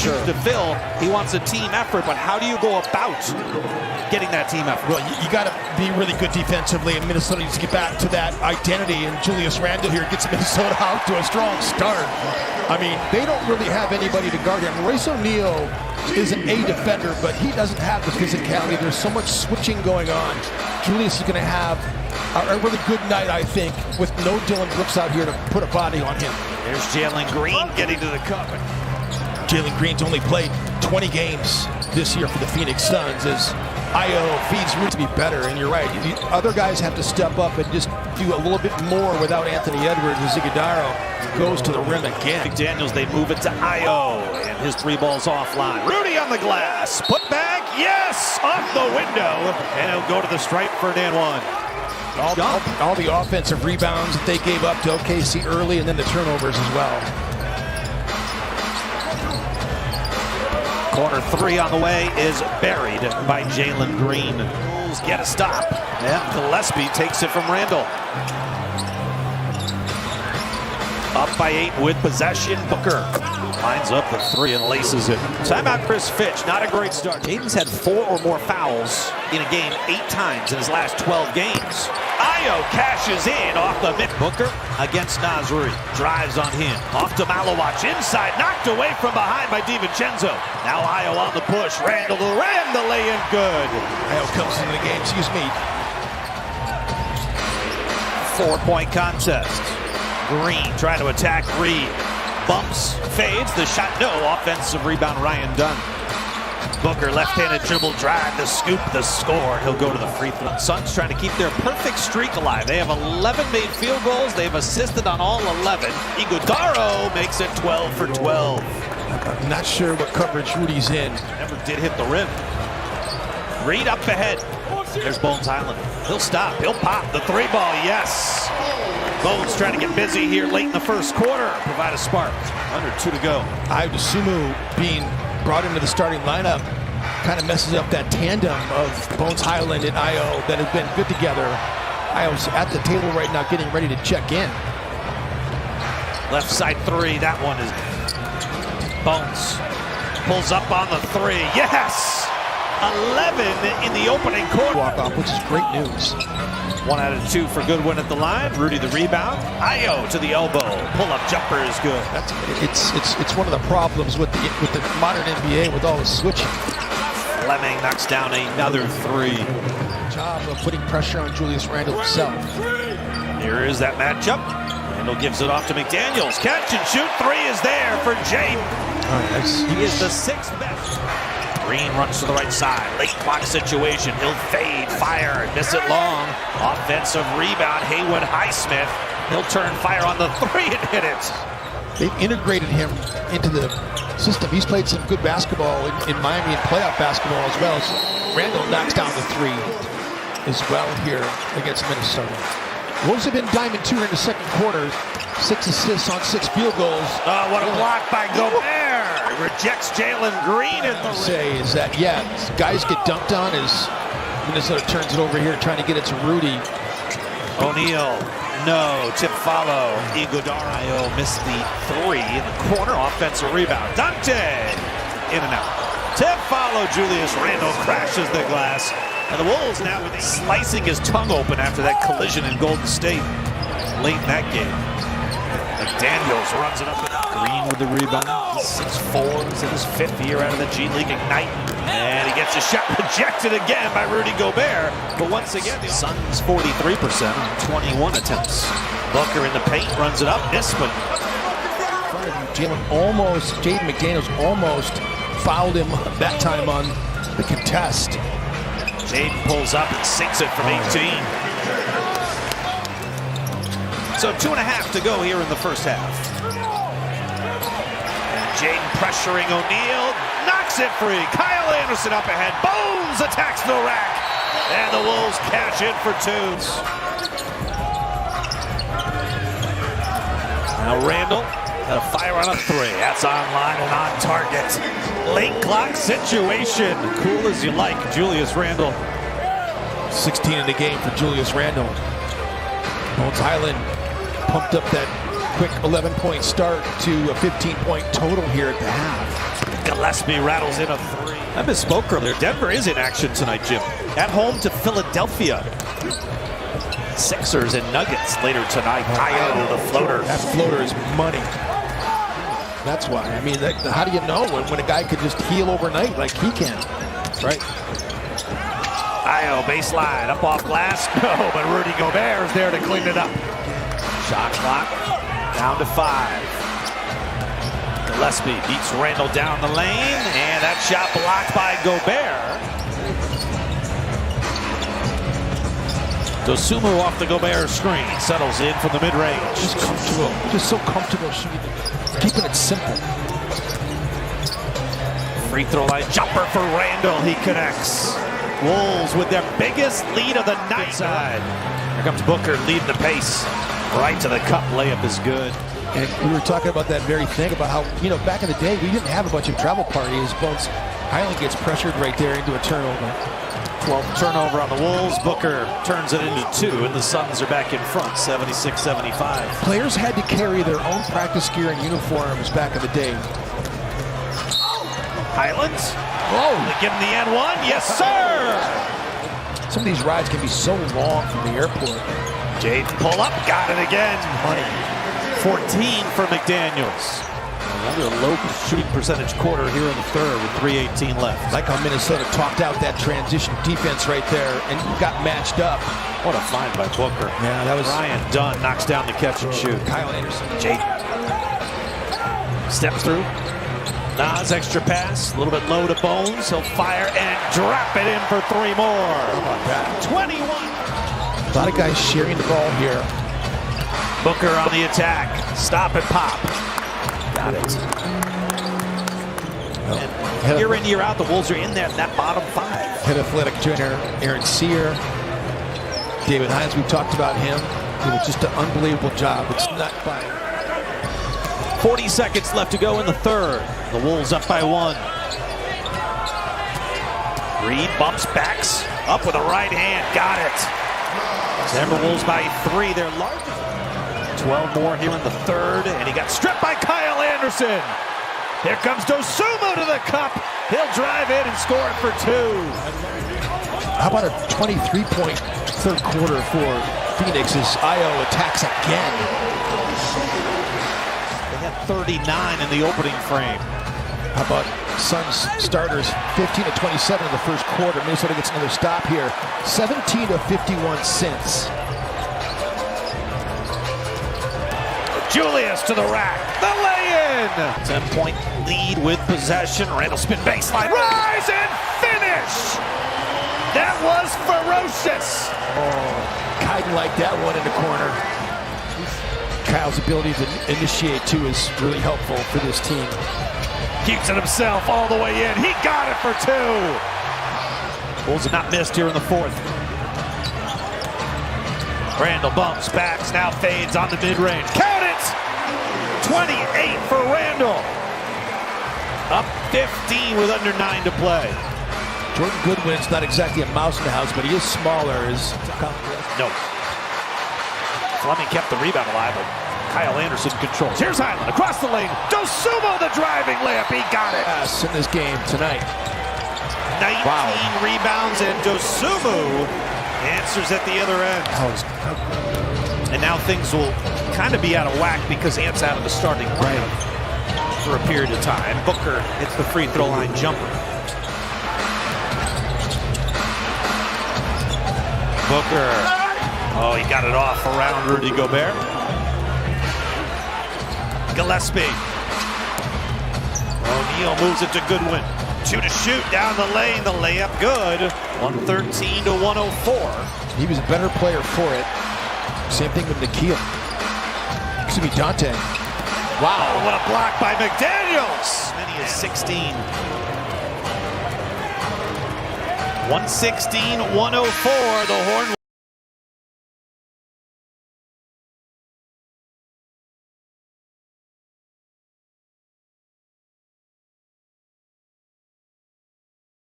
shoes to fill. He wants a team effort, but how do you go about getting that team effort? Well, you got to be really good defensively, and Minnesota needs to get back to that identity, and Julius Randle here gets Minnesota out to a strong start. I mean, they don't really have anybody to guard him. Royce O'Neal isn't a defender, but he doesn't have the physicality. There's so much switching going on. Julius is going to have a really good night, I think, with no Dylan Brooks out here to put a body on him. There's Jalen Green getting to the cup. Jalen Green's only played 20 games this year for the Phoenix Suns as Io feeds Rudy to be better, and you're right. The other guys have to step up and just do a little bit more without Anthony Edwards as Iguodaro goes to the rim again. McDaniels, they move it to Io, and his three balls offline. Rudy on the glass, put back, yes, off the window, and he'll go to the stripe for an and one. All the offensive rebounds that they gave up to OKC early, and then the turnovers as well. Corner three on the way is buried by Jalen Green. Bulls get a stop, and Gillespie takes it from Randall. Up by 8 with possession. Booker lines up the three and laces it. Timeout, Chris Fitch. Not a great start. Aiden's had 4 or more fouls in a game 8 times in his last 12 games. Io cashes in off the mid. Booker against Nasri. Drives on him. Off to Malawach. Inside. Knocked away from behind by DiVincenzo. Now Io on the push. Randall to rim. The lay-in good. Io comes into the game. Excuse me. 4-point contest. Green trying to attack Reed. Bumps, fades, the shot, no. Offensive rebound, Ryan Dunn. Booker, left-handed dribble, drive, the scoop, the score. He'll go to the free throw. Suns trying to keep their perfect streak alive. They have 11 made field goals. They've assisted on all 11. Iguodaro makes it 12 for 12. I'm not sure what coverage Rudy's in. Never did hit the rim. Reed up ahead. There's Bones Highland. He'll stop, he'll pop. The three ball, yes. Bones trying to get busy here late in the first quarter. Provide a spark. Under 2 to go. Sumu being brought into the starting lineup kind of messes up that tandem of Bones Highland and Io that have been good together. Io's at the table right now getting ready to check in. Left side three, that one is Bones. Pulls up on the three, yes! 11 in the opening quarter. Walk off, which is great news. 1 out of 2 for Goodwin at the line. Rudy the rebound. Io to the elbow. Pull-up jumper is good. It's one of the problems with the modern NBA with all the switching. Fleming knocks down another three. Good job of putting pressure on Julius Randle himself. Here is that matchup. Randle gives it off to McDaniels. Catch and shoot. Three is there for Jaden. He is the 6th best. Green runs to the right side. Late clock situation. He'll fade, fire, miss it long. Offensive rebound. Haywood Highsmith. He'll turn fire on the three and hit it. They've integrated him into the system. He's played some good basketball in Miami and playoff basketball as well. So Randall knocks down the three as well here against Minnesota. Wolves have been diamond 2 in the second quarter. 6 assists on 6 field goals. Oh, what a block by Gobert. Rejects Jalen Green at the say is that, yeah, guys get dunked on as Minnesota turns it over here trying to get it to Rudy. O'Neal, no, tip follow. Iguodaro missed the three in the corner. Offensive rebound. Dante, in and out. Tip follow. Julius Randle crashes the glass. And the Wolves now with slicing his tongue open after that collision in Golden State late in that game. McDaniels runs it up and out. Green with the rebound. He's 6'4", he's in his 5th year out of the G League Ignite. And he gets a shot rejected again by Rudy Gobert. But once again, the Suns 43% on 21 attempts. Booker in the paint, runs it up. Nisman. Jaden McDaniels almost fouled him that time on the contest. Jaden pulls up and sinks it from 18. So 2.5 to go here in the first half. And Jaden pressuring O'Neal, knocks it free. Kyle Anderson up ahead. Bones attacks the rack. And the Wolves cash in for 2. Now Randall got a fire on a three. That's online and on target. Late clock situation. Cool as you like, Julius Randle. 16 in the game for Julius Randle. Bones Highland pumped up that quick 11-point start to a 15-point total here at the half. Gillespie rattles in a three. I misspoke earlier. Denver is in action tonight, Jim. At home to Philadelphia. Sixers and Nuggets later tonight. Ayo, the floater. That floater is money. That's why. I mean, how do you know when a guy could just heal overnight like he can? Right? Ayo, baseline, up off glass. No, but Rudy Gobert is there to clean it up. Shot clock down to 5. Gillespie beats Randall down the lane, and that shot blocked by Gobert. Dosunmu off the Gobert screen, settles in from the mid-range. Just comfortable, just so comfortable shooting, keeping it simple. Free throw line jumper for Randall, he connects. Wolves with their biggest lead of the night. Side. Here comes Booker leading the pace. Right to the cup, layup is good. And we were talking about that very thing, about how, back in the day, we didn't have a bunch of travel parties. Once Highland gets pressured right there into a turnover. 12th turnover on the Wolves. Booker turns it into 2, and the Suns are back in front, 76-75. Players had to carry their own practice gear and uniforms back in the day. Highlands. Whoa, they give him the N1. Yes, sir. Some of these rides can be so long from the airport. Jaden pull up, got it again. Money. 14 for McDaniels. Another low shooting percentage quarter here in the third with 3:18 left. Like how Minnesota talked out that transition defense right there and got matched up. What a find by Booker. Yeah, that was Ryan Dunn knocks down the catch and shoot. Kyle Anderson. Jaden steps through. Nas extra pass, a little bit low to Bones. He'll fire and drop it in for 3 more. How about that? 21. A lot of guys sharing the ball here. Booker on the attack. Stop and pop. Got it. And year in, year out, the Wolves are in that bottom 5. Head athletic trainer Aaron Sear. David Hines, we talked about him. It was just an unbelievable job. It's not by 40 seconds left to go in the third. The Wolves up by 1. Reed bumps, backs, up with a right hand. Got it. Timberwolves by 3. They're larger. 12 more here in the third, and he got stripped by Kyle Anderson. Here comes Dosunmu to the cup. He'll drive in and score it for 2. How about a 23-point third quarter for Phoenix as Ayo attacks again? They had 39 in the opening frame. How about Suns starters 15 of 27 in the first quarter. Minnesota gets another stop here. 17 of 51 cents. Julius to the rack. The lay-in. 10-point lead with possession. Randall spin baseline. Rise and finish. That was ferocious. Oh, Kyden liked that one in the corner. Kyle's ability to initiate, too, is really helpful for this team. Keeps it himself all the way in. He got it for 2. Wolves have not missed here in the fourth. Randall bumps, backs, now fades on the mid-range. Count it! 28 for Randall. Up 15 with under 9 to play. Jordan Goodwin's not exactly a mouse in the house, but he is smaller. No. Fleming kept the rebound alive, but Kyle Anderson controls. Here's Highland across the lane. Dosunmu the driving layup. He got it. Yes, in this game tonight. 19 rebounds, and Dosunmu answers at the other end. And now things will kind of be out of whack because Ant's out of the starting lineup for a period of time. Booker hits the free throw line jumper. Booker. Oh, he got it off around Rudy Gobert. Gillespie. O'Neal moves it to Goodwin. 2 to shoot down the lane. The layup good. 113 to 104. He was a better player for it. Same thing with Nikhil. Excuse me, Dante. Wow, what a block by McDaniels. Many as 16. 116-104. The Horn